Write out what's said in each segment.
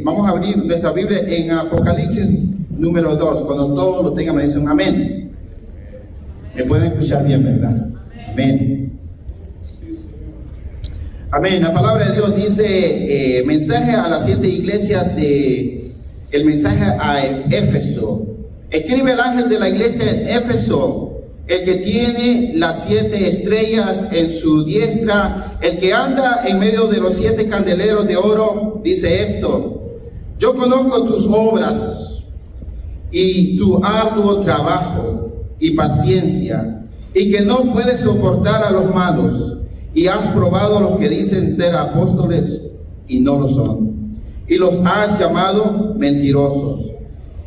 Vamos a abrir nuestra Biblia en Apocalipsis número 2. Cuando todos lo tengan me dicen amén. Me pueden escuchar bien, ¿verdad? Amén. Amén. La palabra de Dios dice, mensaje a las 7 iglesias el mensaje a Éfeso. Escribe el ángel de la iglesia en Éfeso, el que tiene las 7 estrellas en su diestra, el que anda en medio de los 7 candeleros de oro, dice esto: yo conozco tus obras y tu arduo trabajo y paciencia, y que no puedes soportar a los malos, y has probado a los que dicen ser apóstoles y no lo son, y los has llamado mentirosos,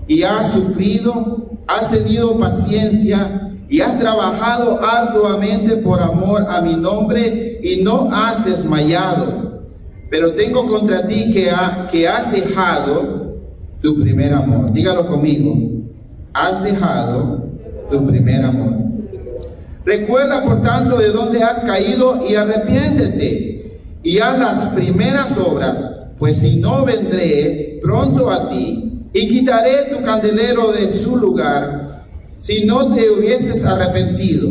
y has sufrido, has tenido paciencia, y has trabajado arduamente por amor a mi nombre, y no has desmayado. Pero tengo contra ti que has dejado tu primer amor. Dígalo conmigo: has dejado tu primer amor. Recuerda por tanto de dónde has caído y arrepiéntete y haz las primeras obras, pues si no, vendré pronto a ti y quitaré tu candelero de su lugar, si no te hubieses arrepentido.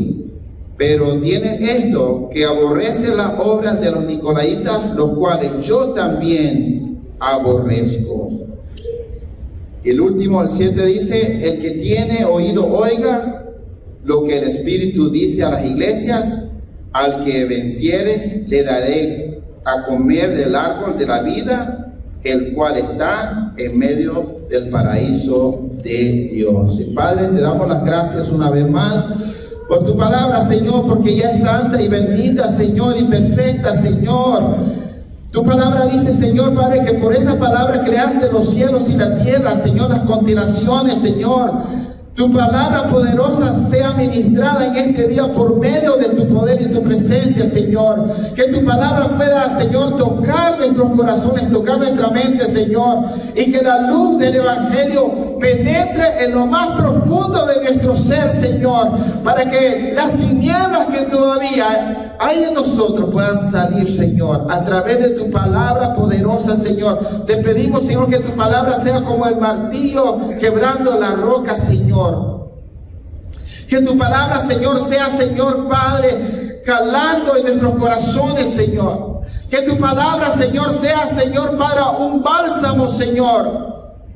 Pero tienes esto, que aborreces las obras de los nicolaitas, los cuales yo también aborrezco. Y el último, el 7, dice: el que tiene oído oiga lo que el Espíritu dice a las iglesias. Al que venciere le daré a comer del árbol de la vida, el cual está en medio del paraíso de Dios. Y Padre, te damos las gracias una vez más por tu palabra, Señor, porque ya es santa y bendita, Señor, y perfecta, Señor. Tu palabra dice, Señor, Padre, que por esa palabra creaste los cielos y la tierra, Señor, las constelaciones, Señor. Tu palabra poderosa sea ministrada en este día por medio de tu poder y tu presencia, Señor. Que tu palabra pueda, Señor, tocar nuestros corazones, tocar nuestra mente, Señor. Y que la luz del Evangelio penetre en lo más profundo de nuestro ser, Señor. Para que las tinieblas que todavía hay en nosotros puedan salir, Señor. A través de tu palabra poderosa, Señor. Te pedimos, Señor, que tu palabra sea como el martillo quebrando la roca, Señor. Que tu palabra, Señor, sea, Señor, Padre, calando en nuestros corazones, Señor. Que tu palabra, Señor, sea, Señor, para un bálsamo, Señor,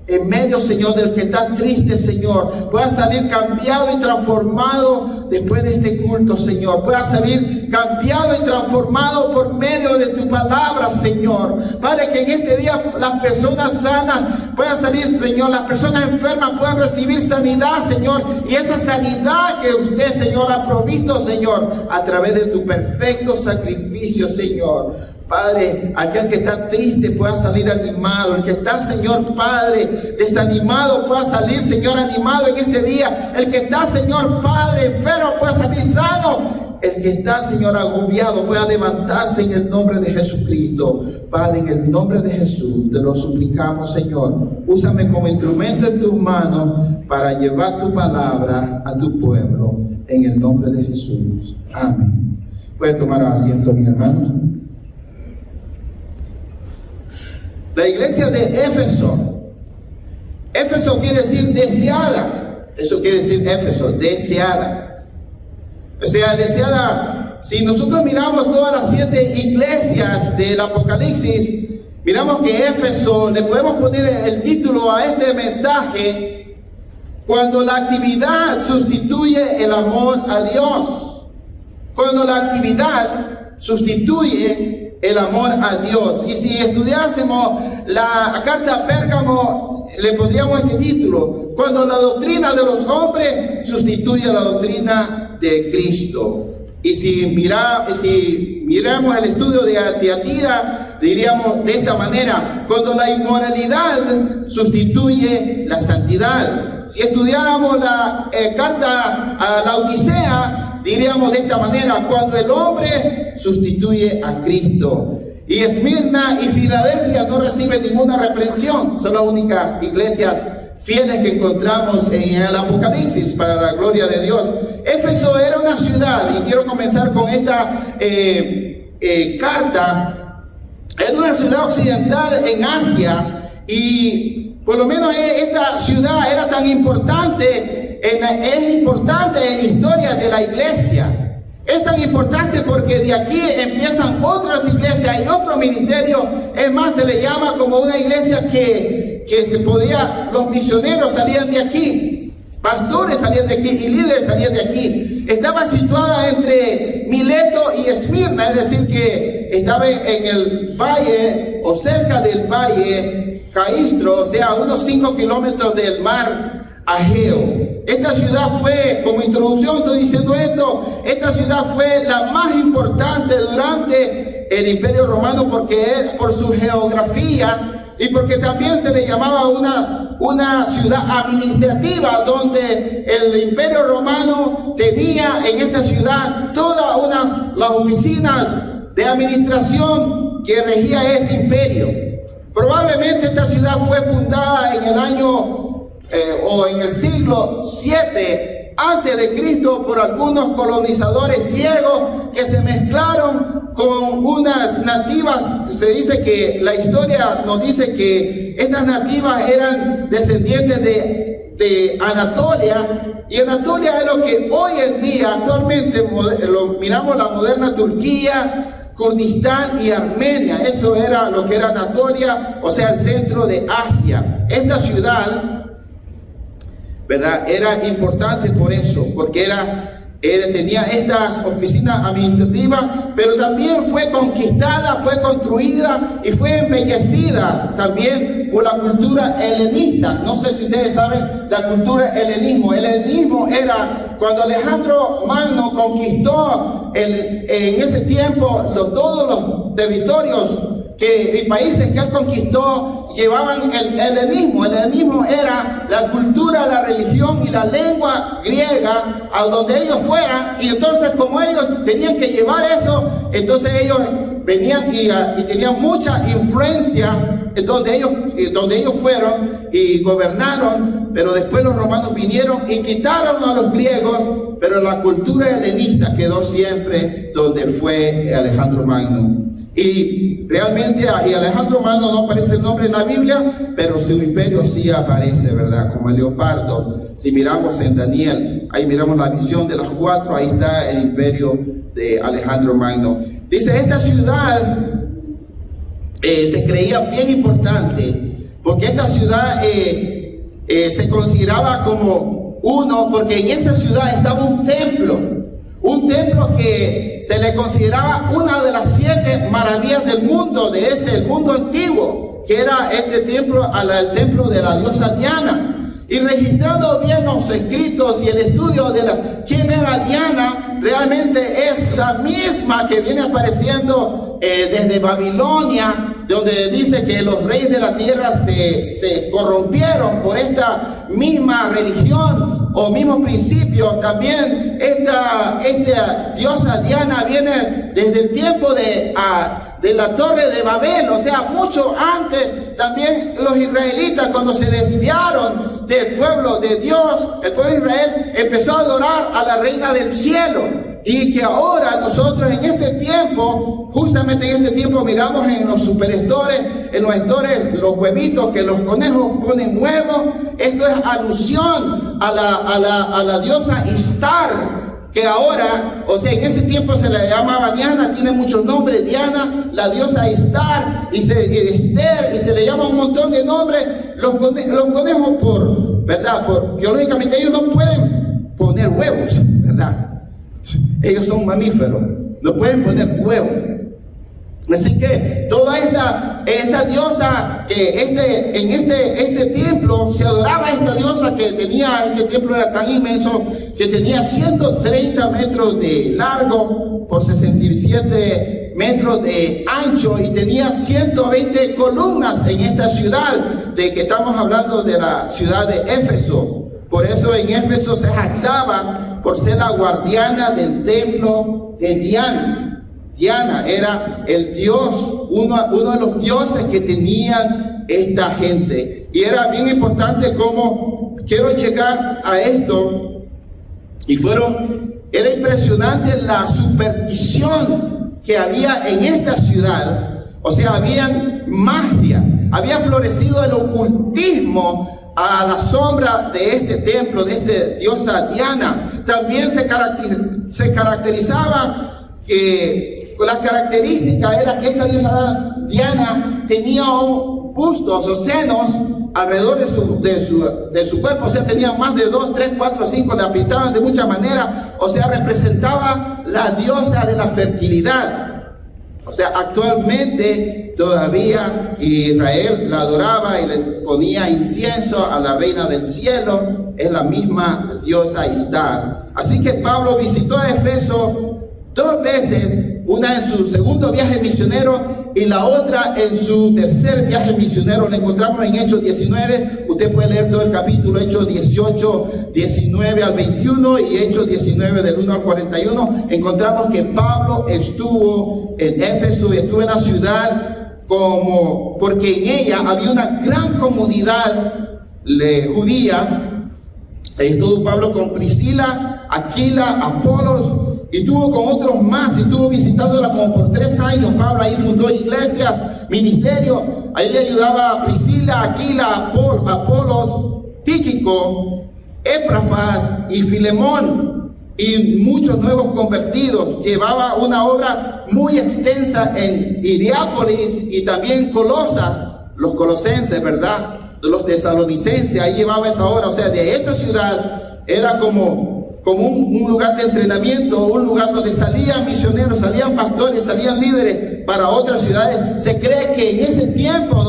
en medio, Señor, del que está triste, Señor, pueda salir cambiado y transformado después de este culto, Señor. Pueda salir cambiado y transformado por medio de tu palabra, Señor. Padre, que en este día las personas sanas puedan salir, Señor. Las personas enfermas puedan recibir sanidad, Señor. Y esa sanidad que usted, Señor, ha provisto, Señor, a través de tu perfecto sacrificio, Señor. Padre, aquel que está triste pueda salir animado. El que está, Señor, Padre, desanimado pueda salir, Señor, animado en este día. El que está, Señor, Padre, enfermo pueda salir sano. El que está, Señor, agobiado pueda levantarse en el nombre de Jesucristo. Padre, en el nombre de Jesús te lo suplicamos, Señor. Úsame como instrumento en tus manos para llevar tu palabra a tu pueblo. En el nombre de Jesús. Amén. Pueden tomar asiento, mis hermanos. La iglesia de Éfeso. Éfeso quiere decir deseada. Eso quiere decir Éfeso, deseada. O sea, deseada. Si nosotros miramos todas las 7 iglesias del Apocalipsis, miramos que Éfeso, le podemos poner el título a este mensaje: cuando la actividad sustituye el amor a Dios. Cuando la actividad sustituye el amor a Dios. Y si estudiásemos la carta a Pérgamo, le pondríamos este título: cuando la doctrina de los hombres sustituye a la doctrina de Cristo. Y si miramos el estudio de Tiatira, diríamos de esta manera: cuando la inmoralidad sustituye la santidad. Si estudiáramos la carta a la Odisea, diríamos de esta manera: cuando el hombre sustituye a Cristo. Y Esmirna y Filadelfia no reciben ninguna reprensión. Son las únicas iglesias fieles que encontramos en el Apocalipsis, para la gloria de Dios. Éfeso era una ciudad, y quiero comenzar con esta carta. Era una ciudad occidental en Asia, Y por lo menos esta ciudad era tan importante, es importante en la historia de la iglesia. Es tan importante porque de aquí empiezan otras iglesias y otro ministerio. Es más, se le llama como una iglesia que se podía, los misioneros salían de aquí, pastores salían de aquí y líderes salían de aquí. Estaba situada entre Mileto y Esmirna, es decir, que estaba en el valle o cerca del valle Caistro, o sea, unos 5 kilómetros del mar Ageo. Esta ciudad fue, como introducción estoy diciendo esto, esta ciudad fue la más importante durante el Imperio Romano porque por su geografía y porque también se le llamaba una ciudad administrativa, donde el Imperio Romano tenía en esta ciudad todas las oficinas de administración que regía este imperio. Probablemente esta ciudad fue fundada en el año o en el siglo 7 antes de Cristo por algunos colonizadores griegos que se mezclaron con unas nativas. Se dice que la historia nos dice que estas nativas eran descendientes de Anatolia, y Anatolia es lo que hoy en día actualmente miramos la moderna Turquía, Kurdistán y Armenia. Eso era lo que era Anatolia, o sea, el centro de Asia. Esta ciudad, ¿verdad?, era importante por eso, porque tenía estas oficinas administrativas, pero también fue conquistada, fue construida y fue embellecida también por la cultura helenista. No sé si ustedes saben la cultura helenismo. El helenismo era cuando Alejandro Magno conquistó en ese tiempo todos los territorios y países que él conquistó llevaban el helenismo. El helenismo era la cultura, la religión y la lengua griega a donde ellos fueran, y entonces como ellos tenían que llevar eso, entonces ellos venían y tenían mucha influencia donde ellos fueron y gobernaron. Pero después los romanos vinieron y quitaron a los griegos, pero la cultura helenista quedó siempre donde fue Alejandro Magno. Y realmente y Alejandro Magno no aparece el nombre en la Biblia, pero su imperio sí aparece, ¿verdad? Como el leopardo. Si miramos en Daniel, ahí miramos la visión de los 4, ahí está el imperio de Alejandro Magno. Dice, esta ciudad se creía bien importante, porque esta ciudad se consideraba como porque en esa ciudad estaba un templo que se le consideraba una de las 7 maravillas del mundo, el mundo antiguo, que era este templo, el templo de la diosa Diana. Y registrando bien los escritos y el estudio de quién era Diana, realmente es la misma que viene apareciendo desde Babilonia, donde dice que los reyes de la tierra se corrompieron por esta misma religión o mismos principios. También esta diosa Diana viene desde el tiempo de la torre de Babel, o sea, mucho antes. También los israelitas, cuando se desviaron del pueblo de Dios, el pueblo de Israel empezó a adorar a la reina del cielo. Y que ahora nosotros en este tiempo, justamente en este tiempo, miramos en los superestores, en los estores, los huevitos que los conejos ponen huevos. Esto es alusión a la diosa Istar, que ahora, o sea, en ese tiempo se le llamaba Diana, tiene muchos nombres, Diana, la diosa Istar, y Esther, y se le llama un montón de nombres. Los conejos, biológicamente ellos no pueden poner huevos, ¿verdad? Ellos son mamíferos, no pueden poner huevos. Así que toda esta diosa que en este templo se adoraba a esta diosa que tenía, este templo era tan inmenso que tenía 130 metros de largo por 67 metros de ancho y tenía 120 columnas en esta ciudad, de que estamos hablando de la ciudad de Éfeso. Por eso en Éfeso se jactaba por ser la guardiana del templo de Diana. Diana era el dios, uno de los dioses que tenían esta gente. Y era bien importante cómo quiero llegar a esto. Era impresionante la superstición que había en esta ciudad. O sea, habían magia. había florecido el ocultismo a la sombra de este templo, de esta diosa Diana. También se caracterizaba que la característica era que esta diosa Diana tenía bustos o senos alrededor de su cuerpo, o sea, tenía más de 2, 3, 4, 5, la pintaban de muchas maneras, o sea, representaba la diosa de la fertilidad. O sea, actualmente todavía Israel la adoraba y les ponía incienso a la reina del cielo, es la misma diosa Istar. Así que Pablo visitó a Éfeso 2 veces, una en su segundo viaje misionero y la otra en su tercer viaje misionero. Lo encontramos en Hechos 19, usted puede leer todo el capítulo, Hechos 18, 19 al 21 y Hechos 19 del 1 al 41. Encontramos que Pablo estuvo en Éfeso y estuvo en la ciudad porque en ella había una gran comunidad judía. Estuvo Pablo con Priscila, Aquila, Apolos, y estuvo con otros más, y estuvo visitándola como por 3 años. Pablo ahí fundó iglesias, ministerio, ahí le ayudaba a Priscila, Aquila, Apolos, Tíquico, Éprafas y Filemón, y muchos nuevos convertidos. Llevaba una obra muy extensa en Hierápolis y también Colosas, los colosenses, ¿verdad? Los tesalonicenses, ahí llevaba esa obra. O sea, de esa ciudad era como un lugar de entrenamiento, un lugar donde salían misioneros, salían pastores, salían líderes para otras ciudades. Se cree que en ese tiempo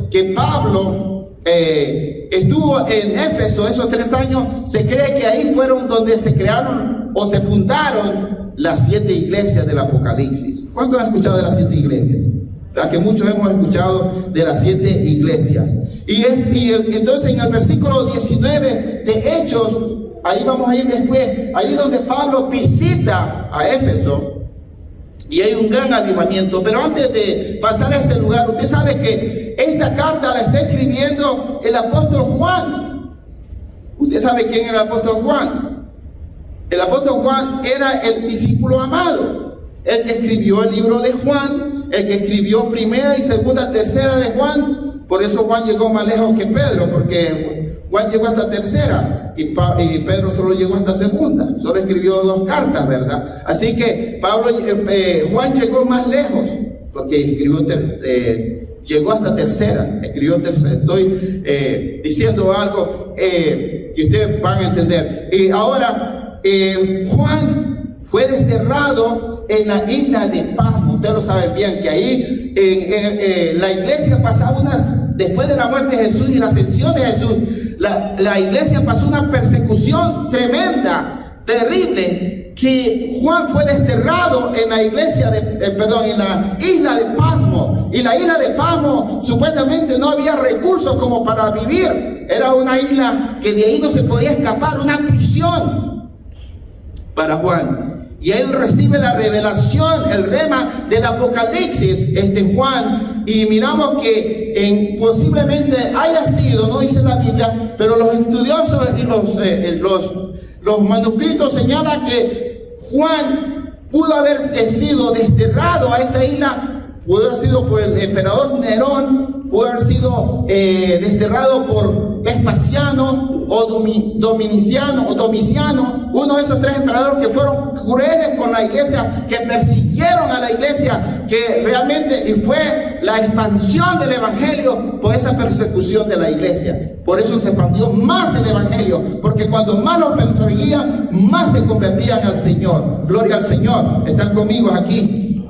que Pablo estuvo en Éfeso, esos 3 años, se cree que ahí fueron donde se crearon o se fundaron las 7 iglesias del Apocalipsis. ¿Cuántos han escuchado de las 7 iglesias? La que muchos hemos escuchado de las 7 iglesias. Entonces en el versículo 19 de Hechos, ahí vamos a ir después, ahí donde Pablo visita a Éfeso y hay un gran avivamiento. Pero antes de pasar a ese lugar, usted sabe que esta carta la está escribiendo el apóstol Juan. ¿Usted sabe quién era el apóstol Juan? El apóstol Juan era el discípulo amado, el que escribió el libro de Juan, el que escribió primera y segunda, tercera de Juan. Por eso Juan llegó más lejos que Pedro, porque Juan llegó hasta tercera y Pedro solo llegó hasta segunda, solo escribió 2 cartas, ¿verdad? Así que Juan llegó más lejos, porque llegó hasta tercera, escribió tercera. Estoy diciendo algo que ustedes van a entender. Y ahora, Juan fue desterrado en la isla de Patmos. Ustedes lo saben bien, que ahí la iglesia pasaba después de la muerte de Jesús y la ascensión de Jesús, la iglesia pasó una persecución tremenda, terrible, que Juan fue desterrado en la iglesia en la isla de Patmos. Y la isla de Patmos supuestamente no había recursos como para vivir. Era una isla que de ahí no se podía escapar, una prisión para Juan. Y él recibe la revelación, el rema del Apocalipsis, Juan, y miramos que posiblemente haya sido, no dice la Biblia, pero los estudiosos y los manuscritos señalan que Juan pudo haber sido desterrado a esa isla, pudo haber sido por el emperador Nerón, pudo haber sido desterrado por Vespasiano o Domiciano, uno de esos 3 emperadores que fueron crueles con la iglesia, que persiguieron a la iglesia, que realmente, y fue la expansión del evangelio por esa persecución de la iglesia. Por eso se expandió más el evangelio, porque cuando más los perseguían, más se convertían al Señor. Gloria al Señor. ¿Están conmigo aquí?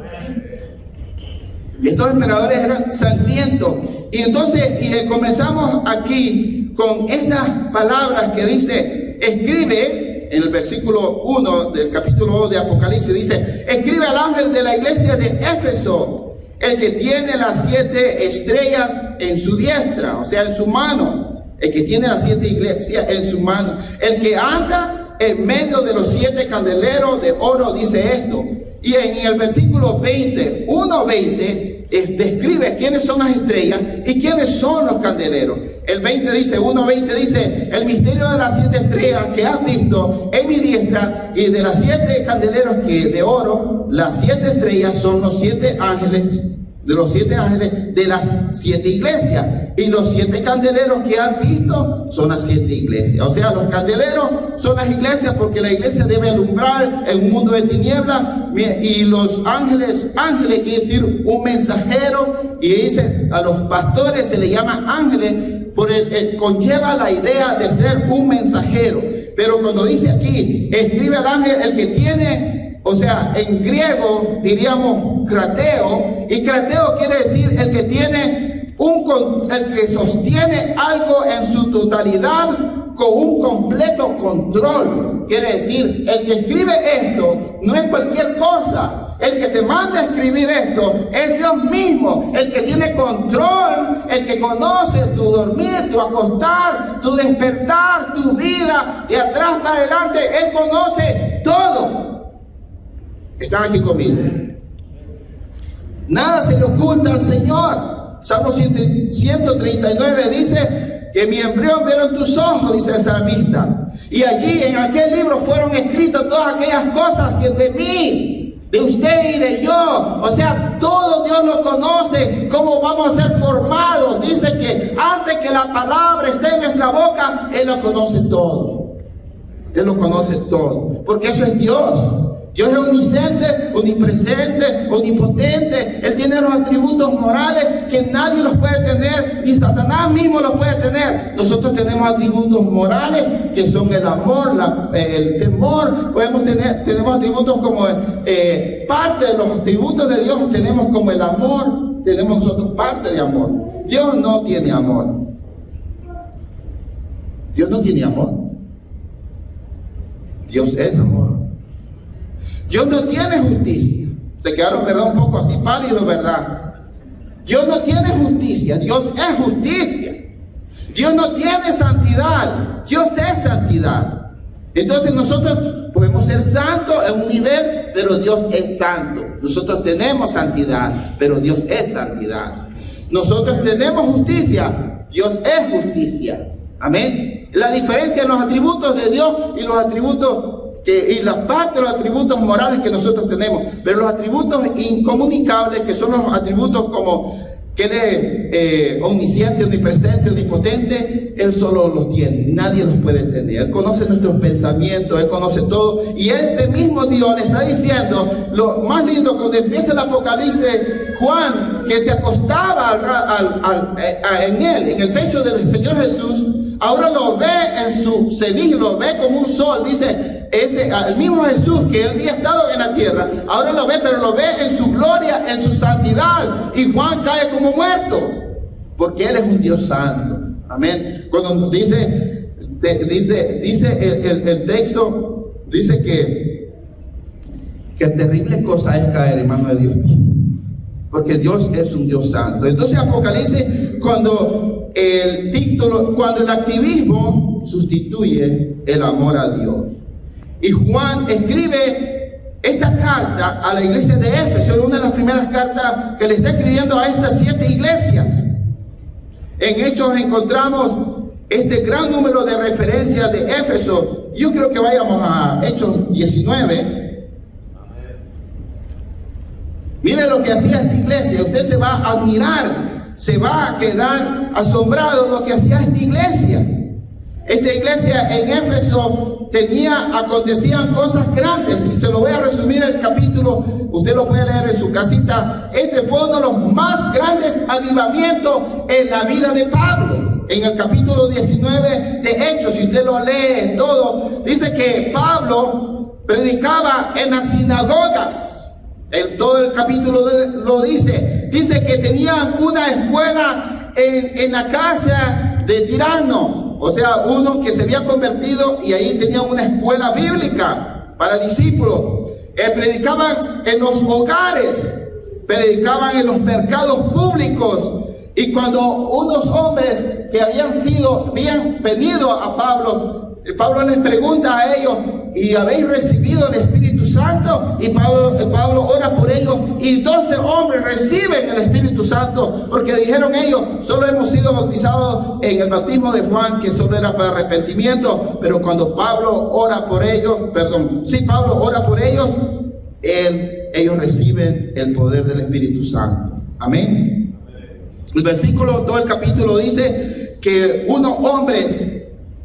Estos emperadores eran sangrientos. Y entonces comenzamos aquí con estas palabras que dice, escribe, en el versículo 1 del capítulo 2 de Apocalipsis, dice, escribe al ángel de la iglesia de Éfeso, el que tiene las 7 estrellas en su diestra, o sea, en su mano, el que tiene las 7 iglesias en su mano, el que anda en medio de los 7 candeleros de oro, dice esto. Y en el versículo 20, 1:20, describe quiénes son las estrellas y quiénes son los candeleros. El 20 dice, 1:20 dice, el misterio de las 7 estrellas que has visto en mi diestra, y de las 7 candeleros que de oro, las 7 estrellas son los 7 ángeles de los 7 ángeles de las 7 iglesias. Y los 7 candeleros que han visto son las 7 iglesias. O sea, los candeleros son las iglesias, porque la iglesia debe alumbrar en un mundo de tinieblas. Y los ángeles quiere decir un mensajero. Y dice, a los pastores se les llama ángeles, por conlleva la idea de ser un mensajero. Pero cuando dice aquí, escribe al ángel el que tiene, o sea, en griego diríamos crateo, y crateo quiere decir el que tiene el que sostiene algo en su totalidad con un completo control. Quiere decir, el que escribe esto no es cualquier cosa. El que te manda a escribir esto es Dios mismo, el que tiene control, el que conoce tu dormir, tu acostar, tu despertar, tu vida, de atrás para adelante. Él conoce todo. ¿Están aquí conmigo? Nada se le oculta al Señor. Salmo 139 dice que mi embrión vieron tus ojos, dice el salmista. Y allí en aquel libro fueron escritas todas aquellas cosas que de mí, de usted y de yo. O sea, todo Dios lo conoce, cómo vamos a ser formados. Dice que antes que la palabra esté en nuestra boca, Él lo conoce todo. Él lo conoce todo, porque eso es Dios. Dios es omnisciente, omnipresente, omnipotente. Él tiene los atributos morales que nadie los puede tener, ni Satanás mismo los puede tener. Nosotros tenemos atributos morales que son el amor, el temor. Tenemos atributos como parte de los atributos de Dios. Tenemos como el amor. Tenemos nosotros parte de amor. Dios no tiene amor. Dios no tiene amor. Dios es amor. Dios no tiene justicia. Se quedaron, ¿verdad? Un poco así pálidos, ¿verdad? Dios no tiene justicia. Dios es justicia. Dios no tiene santidad. Dios es santidad. Entonces nosotros podemos ser santos en un nivel, pero Dios es santo. Nosotros tenemos santidad, pero Dios es santidad. Nosotros tenemos justicia. Dios es justicia. Amén. La diferencia en los atributos de Dios y los atributos y la parte de los atributos morales que nosotros tenemos, pero los atributos incomunicables, que son los atributos como que Él es omnisciente, omnipresente, omnipotente, Él solo los tiene, nadie los puede tener. Él conoce nuestros pensamientos, Él conoce todo, y este mismo Dios le está diciendo, lo más lindo, cuando empieza el Apocalipsis, Juan, que se acostaba en él, en el pecho del Señor Jesús, ahora lo ve en su ceniz, lo ve como un sol. Dice, el mismo Jesús que él había estado en la tierra, ahora lo ve, pero lo ve en su gloria, en su santidad. Y Juan cae como muerto, porque Él es un Dios santo. Amén. Cuando dice el texto, dice que terrible cosa es caer en manos de Dios, porque Dios es un Dios santo. Entonces Apocalipsis, cuando el activismo sustituye el amor a Dios. Y Juan escribe esta carta a la iglesia de Éfeso, es una de las primeras cartas que le está escribiendo a estas 7 iglesias. En Hechos encontramos este gran número de referencias de Éfeso. Yo creo que vayamos a Hechos 19. Miren lo que hacía esta iglesia. Usted se va a admirar, se va a quedar asombrado de lo que hacía esta iglesia. Esta iglesia en Éfeso acontecían cosas grandes, y se lo voy a resumir el capítulo, usted lo puede leer en su casita. Este fue uno de los más grandes avivamientos en la vida de Pablo. En el capítulo 19 de Hechos, si usted lo lee todo, dice que Pablo predicaba en las sinagogas. Todo el capítulo lo dice que tenían una escuela en la casa de Tirano. O sea, uno que se había convertido, y ahí tenían una escuela bíblica para discípulos. Predicaban en los hogares, predicaban en los mercados públicos. Y cuando unos hombres que habían venido a Pablo les pregunta a ellos, ¿y habéis recibido el Espíritu Santo? Y Pablo ora por ellos, y 12 hombres reciben el Espíritu Santo, porque dijeron ellos, solo hemos sido bautizados en el bautismo de Juan, que solo era para arrepentimiento. Pero cuando Pablo ora por ellos, ellos reciben el poder del Espíritu Santo. Amén. El versículo 2 del capítulo dice que unos hombres,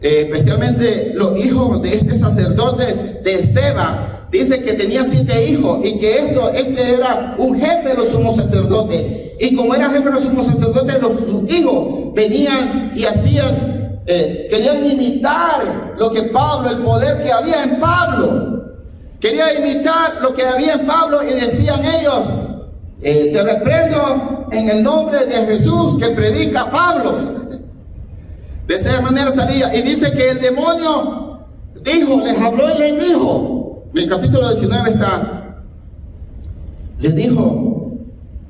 especialmente los hijos de este sacerdote de Seba, dice que tenía 7 hijos y que este era un jefe de los sumos sacerdotes. Y como era jefe de los sumos sacerdotes, sus hijos venían y hacían, querían imitar lo que Pablo, el poder que había en Pablo. Querían imitar lo que había en Pablo y decían ellos, te reprendo en el nombre de Jesús que predica Pablo. De esa manera salía. Y dice que el demonio dijo, les habló y les dijo, en el capítulo 19 está, les dijo,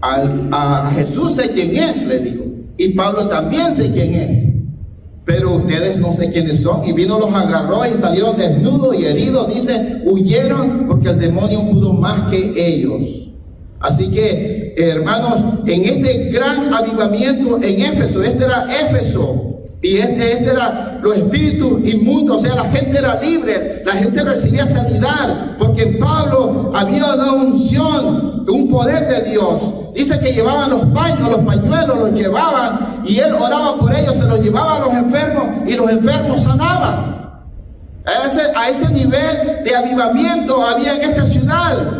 a Jesús sé quién es, le dijo, y Pablo también sé quién es, pero ustedes no sé quiénes son. Y vino, los agarró y salieron desnudos y heridos, dice, huyeron porque el demonio pudo más que ellos. Así que, hermanos, en este gran avivamiento en Éfeso, este era Éfeso, y este era los espíritus inmundos, o sea, la gente era libre, la gente recibía sanidad, porque en Pablo había una unción, un poder de Dios. Dice que llevaban los pañuelos los llevaban, y él oraba por ellos, se los llevaba a los enfermos, y los enfermos sanaban. A ese nivel de avivamiento había en esta ciudad.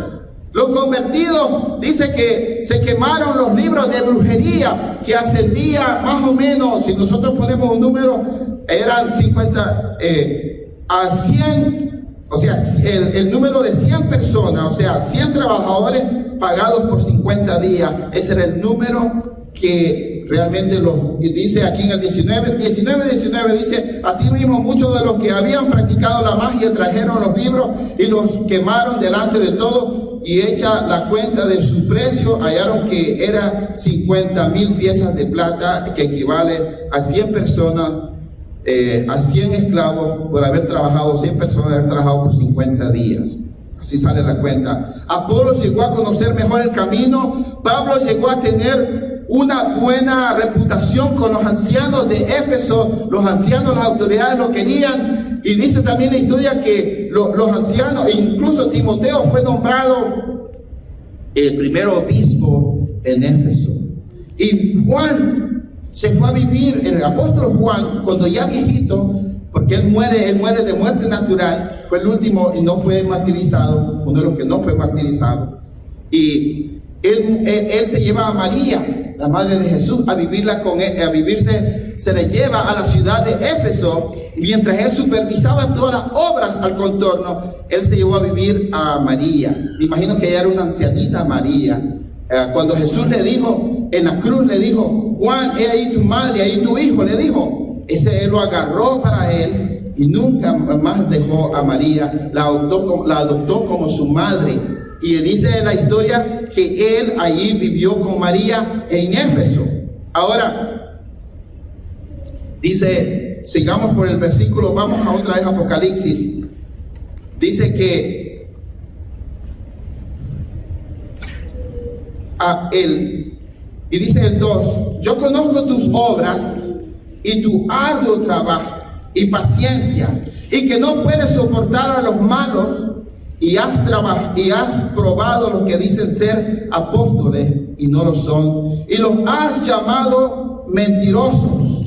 Los convertidos, dice que se quemaron los libros de brujería, que ascendía más o menos, si nosotros ponemos un número, eran 50 a 100, o sea, el número de 100 personas, o sea, 100 trabajadores pagados por 50 días. Ese era el número que realmente dice aquí en el 19, dice, así mismo muchos de los que habían practicado la magia trajeron los libros y los quemaron delante de todos, y hecha la cuenta de su precio, hallaron que era 50,000 piezas de plata, que equivale a 100 personas, a 100 esclavos por haber trabajado, 100 personas haber trabajado por 50 días. Así sale la cuenta. Apolo llegó a conocer mejor el camino. Pablo llegó a tener una buena reputación con los ancianos de Éfeso. Los ancianos, las autoridades lo querían. Y dice también la historia que los ancianos, e incluso Timoteo fue nombrado el primer obispo en Éfeso. Y Juan se fue a vivir, el apóstol Juan, cuando ya viejito, porque él muere de muerte natural, fue el último y no fue martirizado, uno de los que no fue martirizado. Y él se lleva a María, la madre de Jesús, a vivirla con él, se le lleva a la ciudad de Éfeso. Mientras él supervisaba todas las obras al contorno, él se llevó a vivir a María. Me imagino que ella era una ancianita María. Cuando Jesús le dijo, en la cruz le dijo, Juan, he ahí tu madre, ahí tu hijo, le dijo. Él lo agarró para él y nunca más dejó a María, la adoptó como su madre. Y dice la historia que él allí vivió con María en Éfeso. Ahora, dice, sigamos por el versículo, vamos a otra vez Apocalipsis. Dice que y dice el 2, yo conozco tus obras y tu arduo trabajo y paciencia, y que no puedes soportar a los malos, y has probado los que dicen ser apóstoles y no lo son, y los has llamado mentirosos.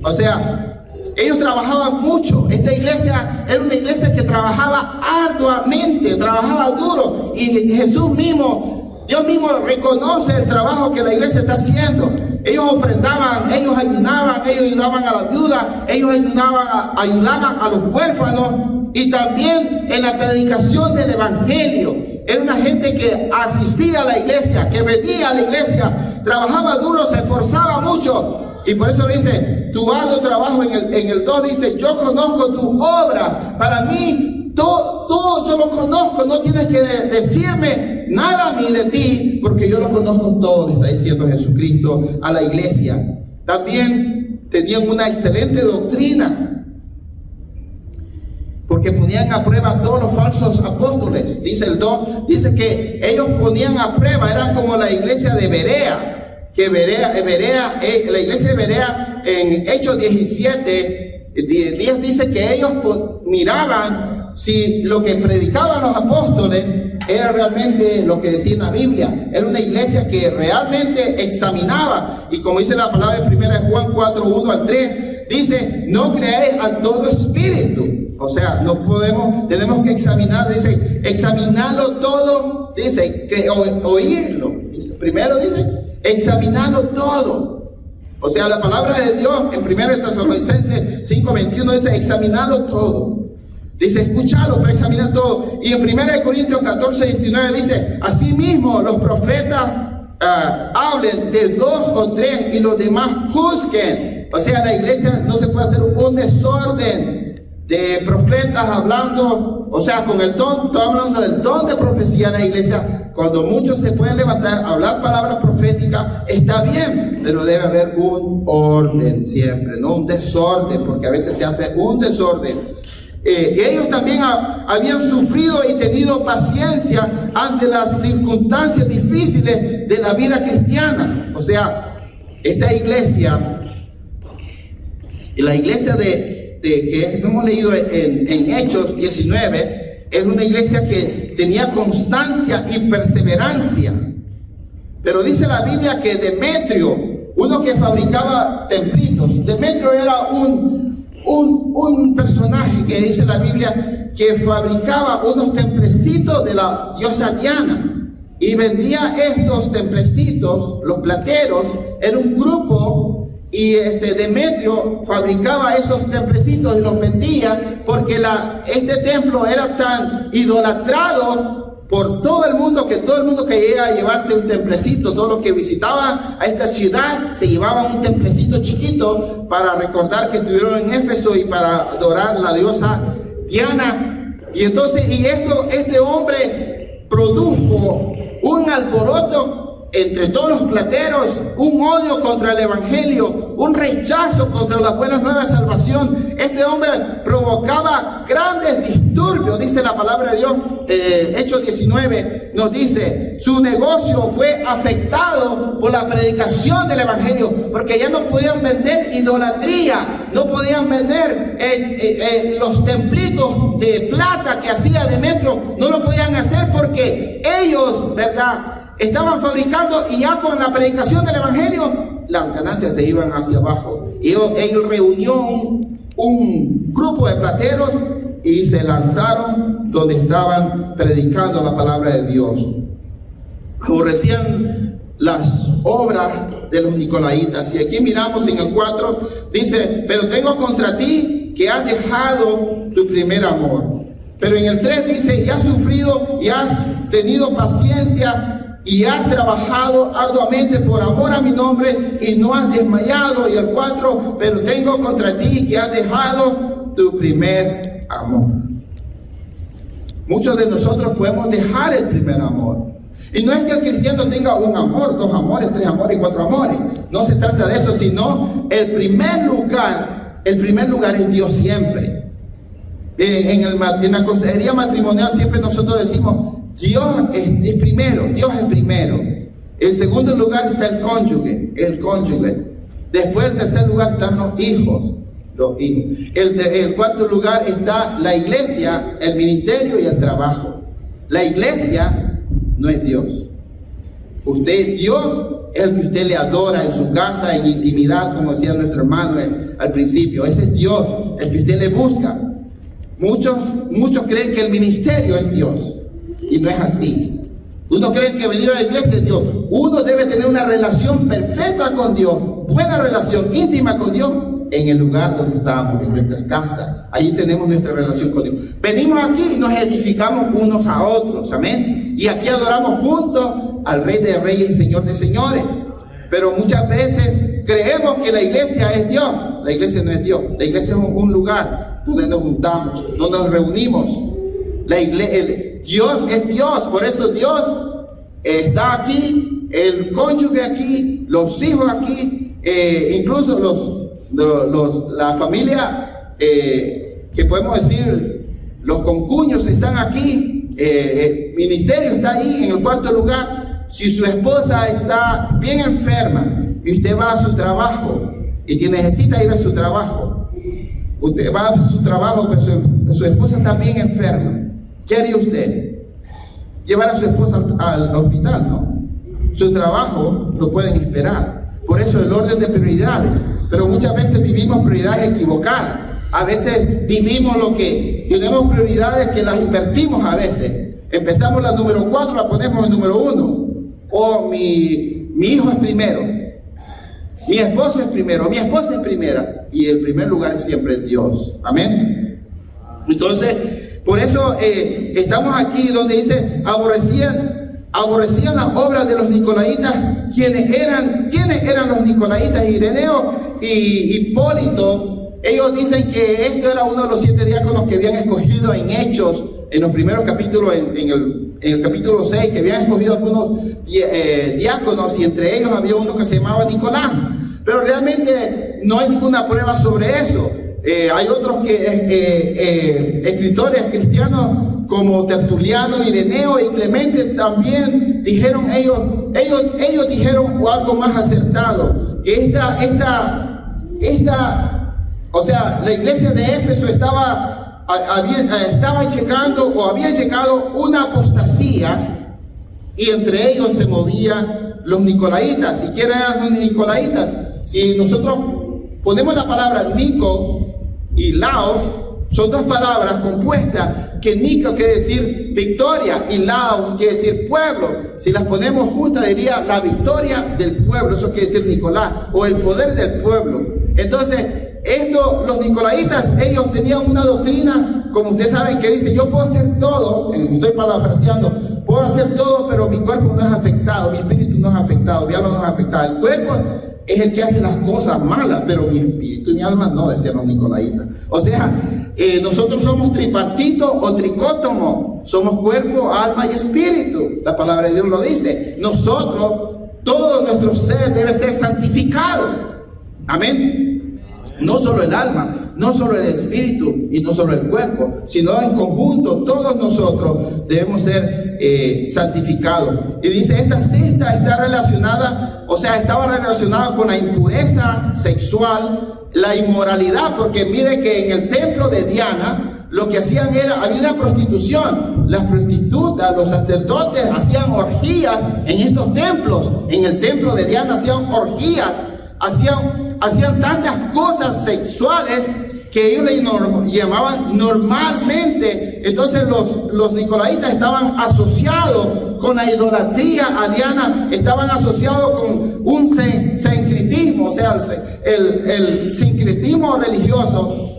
O sea, ellos trabajaban mucho. Esta iglesia era una iglesia que trabajaba arduamente, trabajaba duro, y Jesús mismo, Dios mismo reconoce el trabajo que la iglesia está haciendo. Ellos ofrendaban, ellos ayudaban a la viuda, ellos ayudaban a los huérfanos, y también en la predicación del evangelio. Era una gente que asistía a la iglesia, que venía a la iglesia, trabajaba duro, se esforzaba mucho. Y por eso dice, tu arduo trabajo, en el 2 dice, yo conozco tu obra. Para mí, todo yo lo conozco, no tienes que decirme nada a mí de ti, porque yo lo conozco todo, le está diciendo Jesucristo a la iglesia. También tenían una excelente doctrina, porque ponían a prueba a todos los falsos apóstoles. Dice el 2, dice que ellos ponían a prueba, eran como la iglesia de Berea, que la iglesia de Berea en Hechos 17, 10 dice que ellos miraban si lo que predicaban los apóstoles era realmente lo que decía en la Biblia. Era una iglesia que realmente examinaba, y como dice la palabra en 1 Juan 4, 1 al 3, dice, no creáis a todo espíritu. O sea, no podemos, tenemos que examinar, dice, examinarlo todo, dice, oírlo. Dice, primero dice, examinarlo todo. O sea, la palabra de Dios en 1 Tesalonicenses 5:21 dice, examinarlo todo. Dice, escucharlo, pero examinar todo. Y en 1 Corintios 14:29 dice, asimismo los profetas hablen de 2 o 3 y los demás juzguen. O sea, la iglesia no se puede hacer un desorden de profetas hablando, o sea, con el don, estoy hablando del don de profecía en la iglesia. Cuando muchos se pueden levantar, hablar palabras proféticas, está bien, pero debe haber un orden siempre, no un desorden, porque a veces se hace un desorden. Ellos también habían sufrido y tenido paciencia ante las circunstancias difíciles de la vida cristiana. O sea, esta iglesia, y la iglesia que hemos leído en Hechos 19, es una iglesia que tenía constancia y perseverancia. Pero dice la Biblia que Demetrio, uno que fabricaba templitos, Demetrio era un personaje que dice la Biblia que fabricaba unos templecitos de la diosa Diana y vendía estos templecitos, los plateros, era un grupo, y Demetrio fabricaba esos templecitos y los vendía porque este templo era tan idolatrado por todo el mundo que todo el mundo quería llevarse un templecito. Todos los que visitaban a esta ciudad se llevaban un templecito chiquito para recordar que estuvieron en Éfeso y para adorar a la diosa Diana. Y entonces, este hombre produjo un alboroto entre todos los plateros, un odio contra el evangelio, un rechazo contra las buenas nuevas de salvación. Este hombre provocaba grandes disturbios, dice la palabra de Dios. Hechos 19 nos dice, su negocio fue afectado por la predicación del evangelio, porque ya no podían vender idolatría, no podían vender los templitos de plata que hacía Demetrio, no lo podían hacer porque ellos, ¿verdad?, estaban fabricando, y ya con la predicación del evangelio las ganancias se iban hacia abajo. Y él reunió un grupo de plateros y se lanzaron donde estaban predicando la palabra de Dios. Aborrecían las obras de los nicolaitas. Y aquí miramos en el 4, dice, pero tengo contra ti que has dejado tu primer amor. Pero en el 3 dice, y has sufrido y has tenido paciencia y has trabajado arduamente por amor a mi nombre y no has desmayado. Y el 4, pero tengo contra ti que has dejado tu primer amor. Muchos de nosotros podemos dejar el primer amor. Y no es que el cristiano tenga un amor, 2 amores, 3 amores y 4 amores. No se trata de eso, sino el primer lugar es Dios siempre. En la consejería matrimonial siempre nosotros decimos, Dios es primero, Dios es primero. En segundo lugar está el cónyuge. Después, en tercer lugar están los hijos. El cuarto lugar está la iglesia, el ministerio y el trabajo. La iglesia no es Dios. Dios es el que usted le adora en su casa, en intimidad, como decía nuestro hermano al principio. Ese es Dios, el que usted le busca. Muchos creen que el ministerio es Dios. Y no es así. Uno cree que venir a la iglesia es Dios. Uno debe tener una relación perfecta con Dios, buena relación íntima con Dios, en el lugar donde estamos, en nuestra casa. Ahí tenemos nuestra relación con Dios. Venimos aquí y nos edificamos unos a otros, amén. Y aquí adoramos juntos al Rey de Reyes y Señor de Señores. Pero muchas veces creemos que la iglesia es Dios. La iglesia no es Dios. La iglesia es un lugar donde nos juntamos, donde nos reunimos. Dios es Dios, por eso Dios está aquí, el cónyuge aquí, los hijos aquí, incluso la familia, que podemos decir, los concuños están aquí, el ministerio está ahí en el cuarto lugar. Si su esposa está bien enferma y usted va a su trabajo y que necesita ir a su trabajo, Usted va a su trabajo, pero su esposa está bien enferma. ¿Qué haría usted? Llevar a su esposa al hospital, ¿no? Su trabajo lo pueden esperar. Por eso el orden de prioridades. Pero muchas veces vivimos prioridades equivocadas. A veces vivimos tenemos prioridades que las invertimos a veces. Empezamos la número 4, la ponemos en número 1. O mi hijo es primero. Mi esposa es primero, mi esposa es primera. Y el primer lugar es siempre Dios. Amén. Entonces, por eso estamos aquí donde dice, aborrecían las obras de los nicolaitas. ¿Quiénes eran los nicolaitas? Ireneo y Hipólito. Ellos dicen que esto era uno de los 7 diáconos que habían escogido en Hechos, en los primeros capítulos, en el capítulo 6, que habían escogido algunos diáconos, y entre ellos había uno que se llamaba Nicolás. Pero realmente no hay ninguna prueba sobre eso. Hay otros escritores cristianos como Tertuliano, Ireneo y Clemente también dijeron, ellos dijeron algo más acertado, que la iglesia de Éfeso estaba checando, o había llegado una apostasía, y entre ellos se movían los nicolaitas. ¿Y quiénes eran los nicolaitas? Si nosotros ponemos la palabra Nico y Laos, son dos palabras compuestas, que Nico quiere decir victoria y Laos quiere decir pueblo. Si las ponemos juntas diría la victoria del pueblo, eso quiere decir Nicolás, o el poder del pueblo. Entonces, los nicolaitas, ellos tenían una doctrina, como ustedes saben, que dice, yo puedo hacer todo, estoy parafraseando, puedo hacer todo, pero mi cuerpo no es afectado, mi espíritu no es afectado, mi alma no es afectada. El cuerpo es el que hace las cosas malas, pero mi espíritu y mi alma no, decían los nicolaitas. O sea, nosotros somos tripartito o tricótomo, somos cuerpo, alma y espíritu. La palabra de Dios lo dice. Nosotros, todo nuestro ser debe ser santificado. Amén. No solo el alma, no solo el espíritu y no solo el cuerpo, sino en conjunto todos nosotros debemos ser santificados. Y dice, esta cesta está relacionada, estaba relacionada con la impureza sexual, la inmoralidad, porque mire que en el templo de Diana lo que hacían había una prostitución. Las prostitutas, los sacerdotes hacían orgías en estos templos. En el templo de Diana hacían orgías, hacían tantas cosas sexuales que ellos le llamaban normalmente. Entonces los nicolaitas estaban asociados con la idolatría a Diana, estaban asociados con un sincretismo. O sea, el sincretismo religioso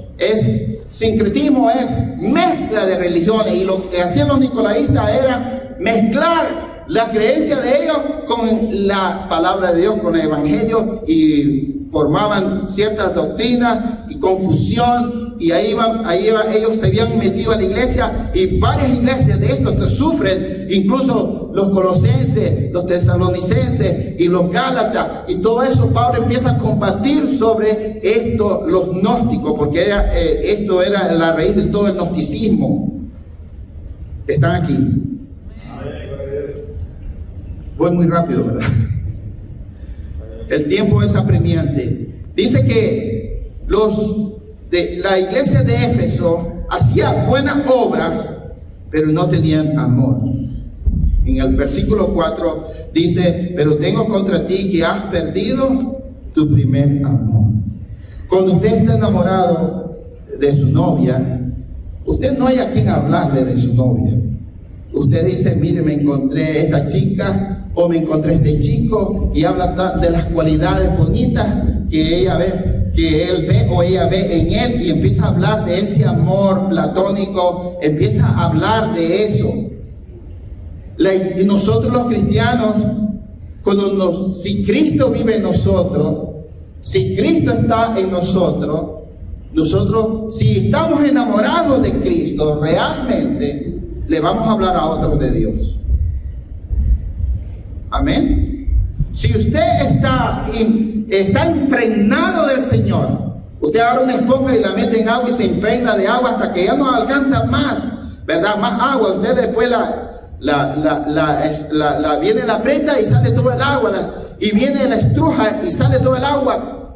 sincretismo es mezcla de religiones, y lo que hacían los nicolaitas era mezclar la creencia de ellos con la palabra de Dios, con el evangelio, y formaban ciertas doctrinas y confusión, y ahí ellos se habían metido a la iglesia, y varias iglesias de esto te sufren, incluso los colosenses, los tesalonicenses y los gálatas, y todo eso Pablo empieza a combatir sobre esto, los gnósticos, porque esto era la raíz de todo el gnosticismo. Están aquí. Voy muy rápido, ¿verdad? El tiempo es apremiante. Dice que la iglesia de Éfeso hacía buenas obras, pero no tenían amor. En el versículo 4 dice, pero tengo contra ti que has perdido tu primer amor. Cuando usted está enamorado de su novia, usted no hay a quien hablarle de su novia. Usted dice, mire, me encontré esta chica, o me encontré este chico, y habla de las cualidades bonitas que él ve o ella ve en él, y empieza a hablar de ese amor platónico, empieza a hablar de eso. Y nosotros los cristianos, si Cristo vive en nosotros, si Cristo está en nosotros, si estamos enamorados de Cristo, realmente le vamos a hablar a otros de Dios. Amén. Si usted está impregnado del Señor, usted agarra una esponja y la mete en agua y se impregna de agua hasta que ya no alcanza más, ¿verdad? Más agua. Usted después viene la aprieta y sale todo el agua, y viene la estruja y sale todo el agua.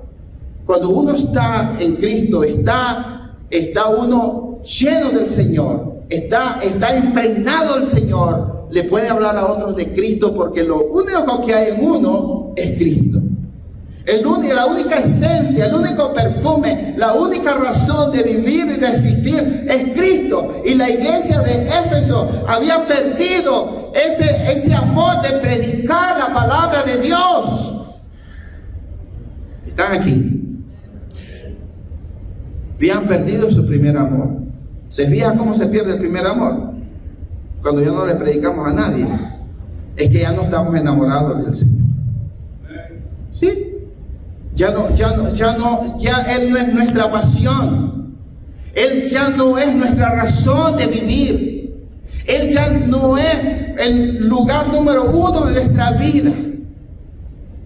Cuando uno está en Cristo, está está uno lleno del Señor, está impregnado del Señor, le puede hablar a otros de Cristo, porque lo único que hay en uno es Cristo. La única esencia, el único perfume, la única razón de vivir y de existir es Cristo. Y la iglesia de Éfeso había perdido ese amor de predicar la palabra de Dios. Están aquí. Habían perdido su primer amor. ¿Se fija cómo se pierde el primer amor? Cuando ya no le predicamos a nadie. Es que ya no estamos enamorados del Señor. ¿Sí? Ya Él no es nuestra pasión. Él ya no es nuestra razón de vivir. Él ya no es el lugar número uno de nuestra vida.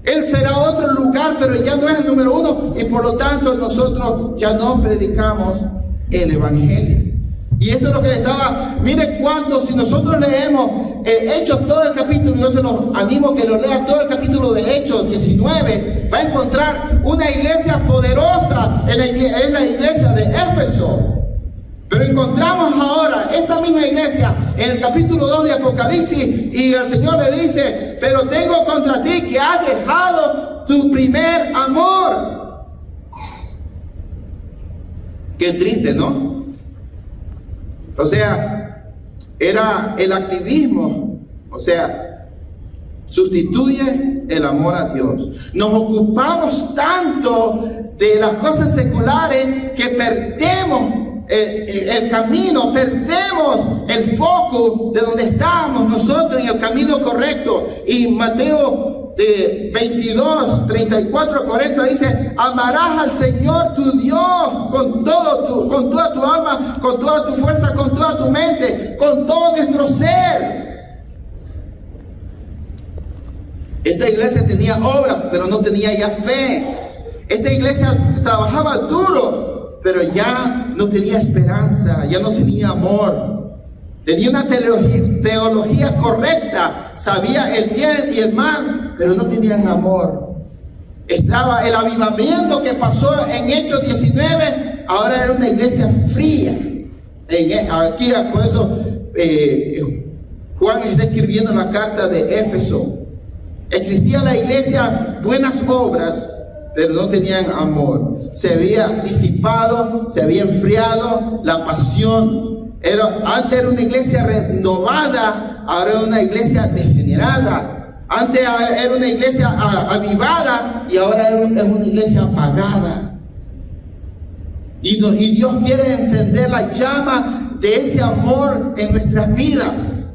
Él será otro lugar, pero ya no es el número uno. Y por lo tanto nosotros ya no predicamos el Evangelio. Y esto es lo que le estaba, mire cuánto, si nosotros leemos Hechos, todo el capítulo, yo se los animo que lo lean, todo el capítulo de Hechos 19, va a encontrar una iglesia poderosa en la iglesia de Éfeso. Pero encontramos ahora esta misma iglesia en el capítulo 2 de Apocalipsis, y el Señor le dice: pero tengo contra ti que has dejado tu primer amor. Qué triste, ¿no? O sea, era el activismo, o sea, sustituye el amor a Dios. Nos ocupamos tanto de las cosas seculares que perdemos el camino, perdemos el foco de donde estamos nosotros en el camino correcto. Y Mateo 22, 34, 40 dice: amarás al Señor tu Dios con toda tu alma, con toda tu fuerza, con toda tu mente, con todo nuestro ser. Esta iglesia tenía obras, pero no tenía ya fe. Esta iglesia trabajaba duro, pero ya no tenía esperanza, ya no tenía amor. Tenía una teología correcta, sabía el bien y el mal, pero no tenían amor. Estaba el avivamiento que pasó en Hechos 19, ahora era una iglesia fría. Aquí, por eso, Juan está escribiendo la carta de Éfeso. Existía la iglesia, buenas obras, pero no tenían amor. Se había disipado, se había enfriado la pasión. Antes era una iglesia renovada, ahora es una iglesia degenerada. Antes era una iglesia avivada y ahora es una iglesia apagada. Y Dios quiere encender la llama de ese amor en nuestras vidas.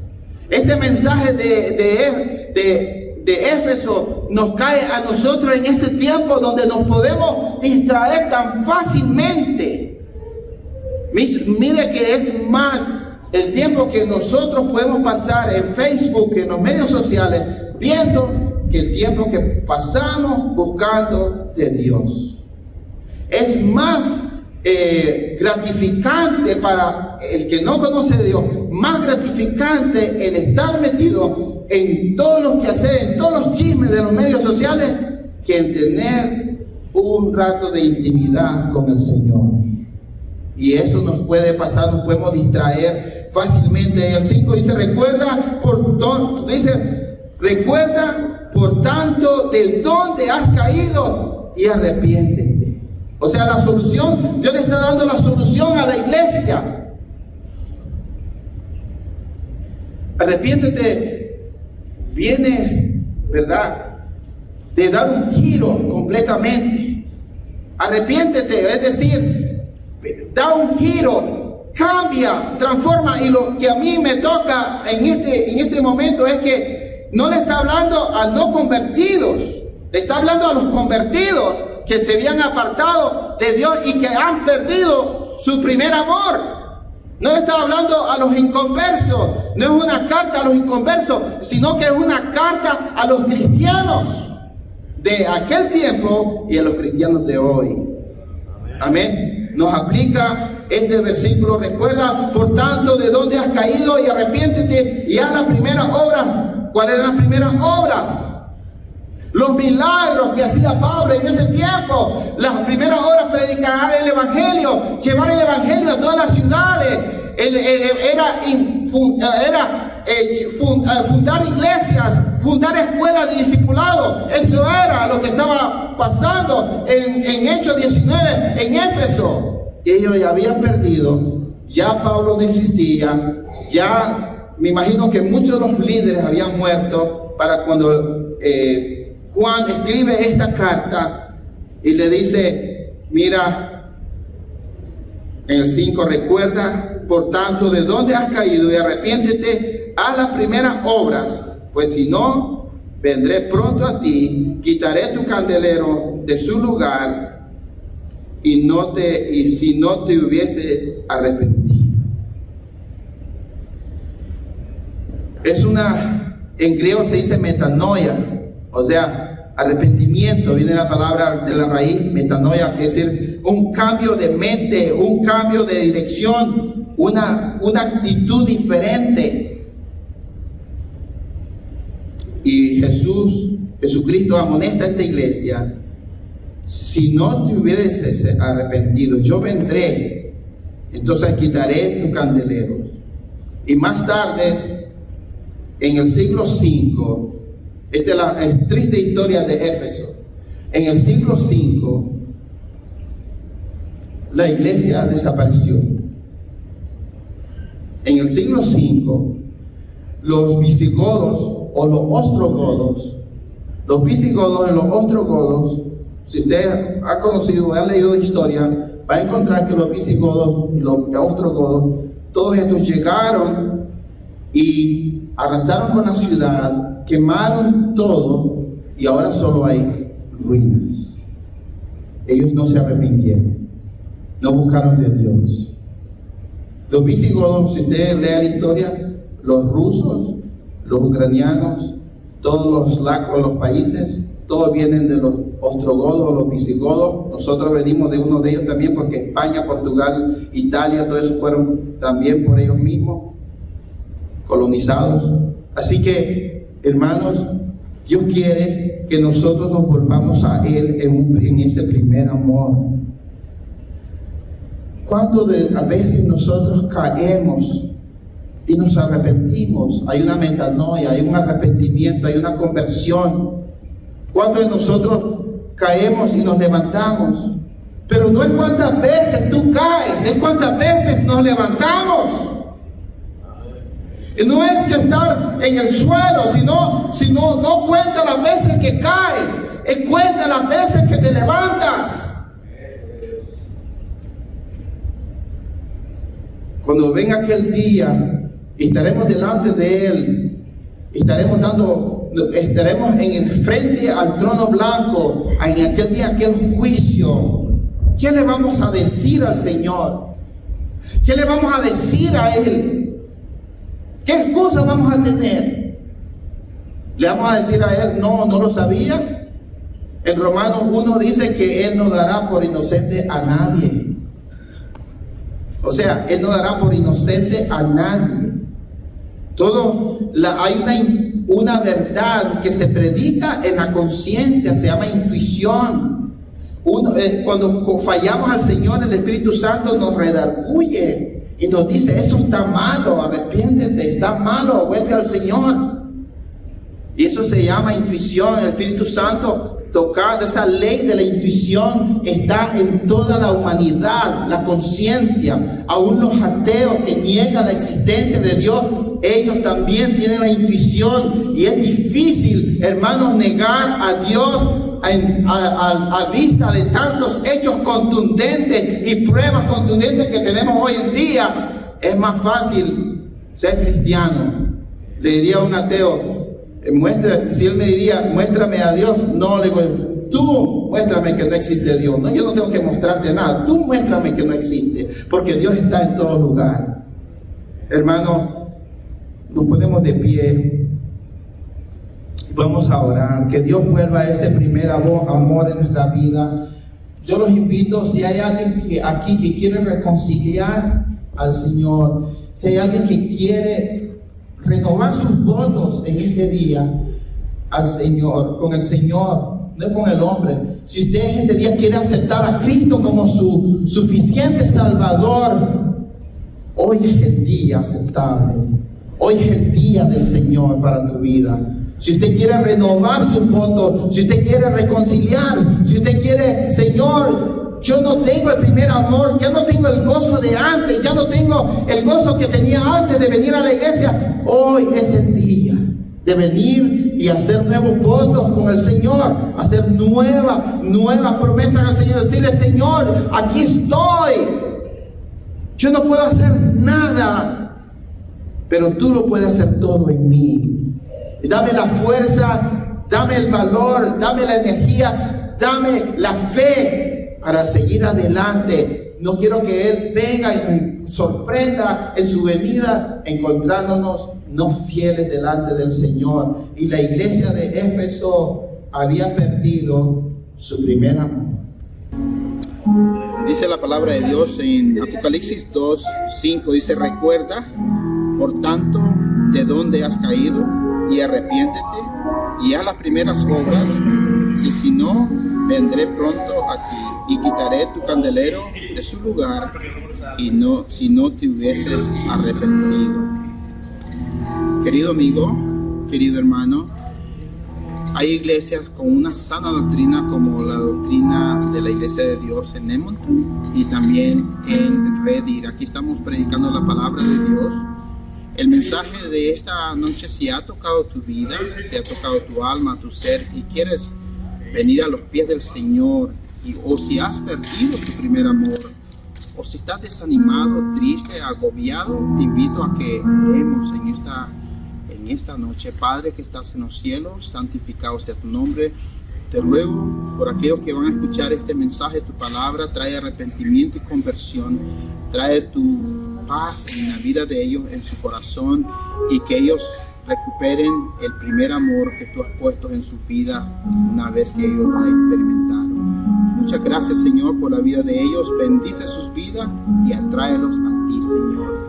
Este mensaje de Éfeso nos cae a nosotros en este tiempo donde nos podemos distraer tan fácilmente. Mire que es más el tiempo que nosotros podemos pasar en Facebook, en los medios sociales, viendo, que el tiempo que pasamos buscando de Dios. Es más gratificante para el que no conoce a Dios, más gratificante el estar metido en todos los quehaceres, en todos los chismes de los medios sociales, que en tener un rato de intimidad con el Señor. Y eso nos puede pasar, nos podemos distraer fácilmente. El 5 dice: recuerda por tanto de dónde has caído y arrepiéntete. O sea, la solución, Dios le está dando la solución a la iglesia. Arrepiéntete viene, ¿verdad?, de dar un giro completamente. Arrepiéntete, es decir, da un giro, cambia, transforma. Y lo que a mí me toca en este momento es que no le está hablando a no convertidos, le está hablando a los convertidos que se habían apartado de Dios y que han perdido su primer amor. No le está hablando a los inconversos, no es una carta a los inconversos, sino que es una carta a los cristianos de aquel tiempo y a los cristianos de hoy. Amén. Nos aplica este versículo. Recuerda, por tanto, de dónde has caído y arrepiéntete y haz las primeras obras. ¿Cuáles eran las primeras obras? Los milagros que hacía Pablo en ese tiempo, las primeras horas predicar el Evangelio, llevar el Evangelio a todas las ciudades, fundar iglesias, fundar escuelas de discipulado. Eso era lo que estaba pasando en Hechos 19 en Éfeso. Ellos ya habían perdido, ya Pablo no existía, ya me imagino que muchos de los líderes habían muerto para cuando Juan escribe esta carta y le dice, mira, en el 5, recuerda por tanto de dónde has caído y arrepiéntete, haz las primeras obras, pues si no, vendré pronto a ti, quitaré tu candelero de su lugar y si no te hubieses arrepentido. En griego se dice metanoia, o sea, arrepentimiento, viene la palabra de la raíz, metanoia, que es decir, un cambio de mente, un cambio de dirección, una actitud diferente. Y Jesucristo amonesta a esta iglesia, si no te hubieses arrepentido, yo vendré, entonces quitaré tu candelero. Y más tarde, en el siglo V, esta es la triste historia de Éfeso. En el siglo V, la iglesia desapareció. En el siglo V, los visigodos o los ostrogodos, y los ostrogodos, si usted ha conocido o ha leído de historia, va a encontrar que los visigodos y los ostrogodos, todos estos llegaron y arrasaron con la ciudad, quemaron todo y ahora solo hay ruinas. Ellos no se arrepintieron, no buscaron de Dios. Los visigodos, si usted lee la historia, los rusos, los ucranianos, todos los países, todos vienen de los ostrogodos o los visigodos. Nosotros venimos de uno de ellos también, porque España, Portugal, Italia, todo eso fueron también por ellos mismos colonizados. Así que, hermanos, Dios quiere que nosotros nos volvamos a Él en ese primer amor. Cuando a veces nosotros caemos y nos arrepentimos, hay una metanoia, hay un arrepentimiento, hay una conversión. ¿Cuántos de nosotros caemos y nos levantamos? Pero no es cuántas veces tú caes, es cuántas veces nos levantamos. Y no es que estar en el suelo, sino no cuenta las veces que caes, es cuenta las veces que te levantas. Cuando venga aquel día, estaremos delante de Él, estaremos en el frente al trono blanco, en aquel día, aquel juicio. ¿Qué le vamos a decir al Señor? ¿Qué le vamos a decir a Él? ¿Qué excusa vamos a tener? ¿Le vamos a decir a Él, no lo sabía? En Romanos 1 dice que Él no dará por inocente a nadie. O sea, Él no dará por inocente a nadie. Hay una verdad que se predica en la conciencia, se llama intuición. Cuando fallamos al Señor, el Espíritu Santo nos redarguye y nos dice, eso está malo, arrepiéntete, está malo, vuelve al Señor. Y eso se llama intuición. El Espíritu Santo, tocando esa ley de la intuición, está en toda la humanidad, la conciencia. Aún los ateos que niegan la existencia de Dios, ellos también tienen la intuición. Y es difícil, hermanos, negar a Dios a vista de tantos hechos contundentes y pruebas contundentes que tenemos hoy en día. Es más fácil ser cristiano. Le diría a un ateo, si él me diría, muéstrame a Dios, no, le digo, tú muéstrame que no existe Dios. No, yo no tengo que mostrarte nada, tú muéstrame que no existe, porque Dios está en todo lugar. Hermano, nos ponemos de pie, vamos a orar, que Dios vuelva a ese primer amor en nuestra vida. Yo los invito, si hay alguien aquí que quiere reconciliar al Señor, si hay alguien que quiere renovar sus votos en este día, al Señor, con el Señor, no con el hombre. Si usted en este día quiere aceptar a Cristo como su suficiente Salvador, hoy es el día aceptable. Hoy es el día del Señor para tu vida. Si usted quiere renovar su voto, si usted quiere reconciliar, si usted quiere, Señor, yo no tengo el primer amor, ya no tengo el gozo de antes, ya no tengo el gozo que tenía antes de venir a la iglesia. Hoy es el día de venir y hacer nuevos votos con el Señor, hacer nuevas promesas al Señor, decirle: Señor, aquí estoy. Yo no puedo hacer nada, pero tú lo puedes hacer todo en mí. Dame la fuerza, dame el valor, dame la energía, dame la fe para seguir adelante. No quiero que Él venga y nos sorprenda en su venida encontrándonos no fieles delante del Señor. Y la iglesia de Éfeso había perdido su primer amor. Dice la palabra de Dios en Apocalipsis 2:5, dice: recuerda, por tanto, de dónde has caído, y arrepiéntete, y haz las primeras obras, y si no, vendré pronto a ti, y quitaré tu candelero de su lugar, si no te hubieses arrepentido. Querido amigo, querido hermano, hay iglesias con una sana doctrina, como la doctrina de la Iglesia de Dios en Edmonton y también en Red Deer. Aquí estamos predicando la palabra de Dios. El mensaje de esta noche, si ha tocado tu vida, si ha tocado tu alma, tu ser, y quieres venir a los pies del Señor, o si has perdido tu primer amor, o si estás desanimado, triste, agobiado, te invito a que oremos en esta noche. Padre que estás en los cielos, santificado sea tu nombre. Te ruego por aquellos que van a escuchar este mensaje, tu palabra trae arrepentimiento y conversión, trae tu paz en la vida de ellos, en su corazón, y que ellos recuperen el primer amor que tú has puesto en su vida una vez que ellos lo experimentaron. Muchas gracias, Señor, por la vida de ellos. Bendice sus vidas y atráelos a ti, Señor.